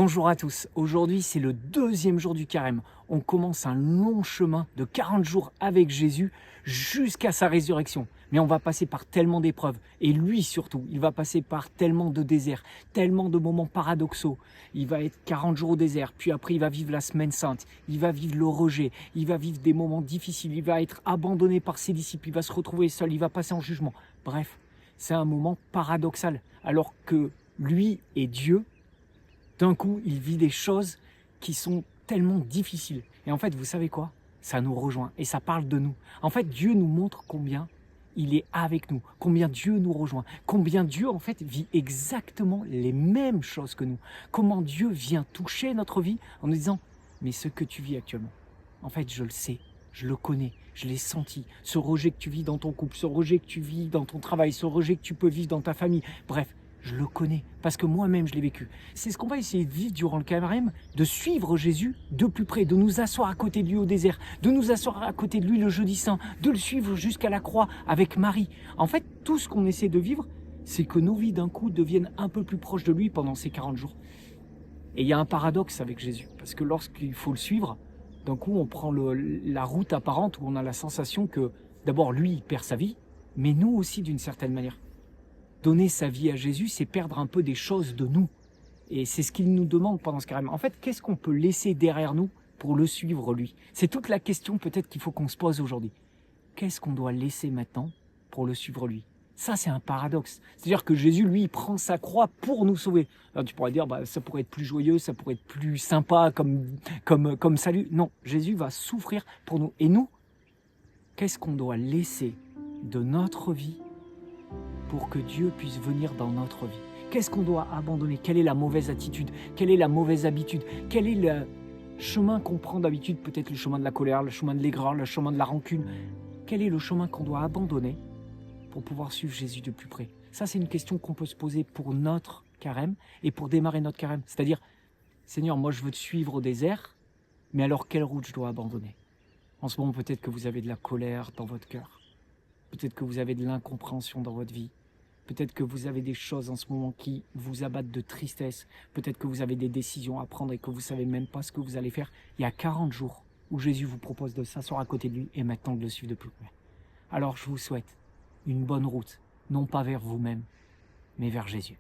Bonjour à tous, aujourd'hui c'est le deuxième jour du carême. On commence un long chemin de 40 jours avec Jésus jusqu'à sa résurrection. Mais on va passer par tellement d'épreuves, et lui surtout, il va passer par tellement de déserts, tellement de moments paradoxaux. Il va être 40 jours au désert, puis après il va vivre la semaine sainte, il va vivre le rejet, il va vivre des moments difficiles, il va être abandonné par ses disciples, il va se retrouver seul, il va passer en jugement. Bref, c'est un moment paradoxal, alors que lui est Dieu. D'un coup, il vit des choses qui sont tellement difficiles. Et en fait, vous savez quoi? Ça nous rejoint et ça parle de nous. En fait, Dieu nous montre combien il est avec nous, combien Dieu nous rejoint, combien Dieu, en fait, vit exactement les mêmes choses que nous. Comment Dieu vient toucher notre vie en nous disant « Mais ce que tu vis actuellement, en fait, je le sais, je le connais, je l'ai senti. Ce rejet que tu vis dans ton couple, ce rejet que tu vis dans ton travail, ce rejet que tu peux vivre dans ta famille. Bref, je le connais, parce que moi-même je l'ai vécu. » C'est ce qu'on va essayer de vivre durant le carême, de suivre Jésus de plus près, de nous asseoir à côté de lui au désert, de nous asseoir à côté de lui le jeudi saint, de le suivre jusqu'à la croix avec Marie. En fait, tout ce qu'on essaie de vivre, c'est que nos vies d'un coup deviennent un peu plus proches de lui pendant ces 40 jours. Et il y a un paradoxe avec Jésus, parce que lorsqu'il faut le suivre, d'un coup on prend la route apparente où on a la sensation que d'abord lui il perd sa vie, mais nous aussi d'une certaine manière. Donner sa vie à Jésus, c'est perdre un peu des choses de nous. Et c'est ce qu'il nous demande pendant ce carême. En fait, qu'est-ce qu'on peut laisser derrière nous pour le suivre, lui? C'est toute la question peut-être qu'il faut qu'on se pose aujourd'hui. Qu'est-ce qu'on doit laisser maintenant pour le suivre, lui? Ça, c'est un paradoxe. C'est-à-dire que Jésus, lui, il prend sa croix pour nous sauver. Alors, tu pourrais dire, ça pourrait être plus joyeux, ça pourrait être plus sympa comme salut. Non, Jésus va souffrir pour nous. Et nous, qu'est-ce qu'on doit laisser de notre vie pour que Dieu puisse venir dans notre vie? Qu'est-ce qu'on doit abandonner? Quelle est la mauvaise attitude? Quelle est la mauvaise habitude? Quel est le chemin qu'on prend d'habitude? Peut-être le chemin de la colère, le chemin de l'aigreur, le chemin de la rancune. Quel est le chemin qu'on doit abandonner pour pouvoir suivre Jésus de plus près? Ça, c'est une question qu'on peut se poser pour notre carême et pour démarrer notre carême. C'est-à-dire, Seigneur, moi je veux te suivre au désert, mais alors quelle route je dois abandonner? En ce moment, peut-être que vous avez de la colère dans votre cœur. Peut-être que vous avez de l'incompréhension dans votre vie. Peut-être que vous avez des choses en ce moment qui vous abattent de tristesse. Peut-être que vous avez des décisions à prendre et que vous ne savez même pas ce que vous allez faire. Il y a 40 jours où Jésus vous propose de s'asseoir à côté de lui et maintenant de le suivre de plus près. Alors je vous souhaite une bonne route, non pas vers vous-même, mais vers Jésus.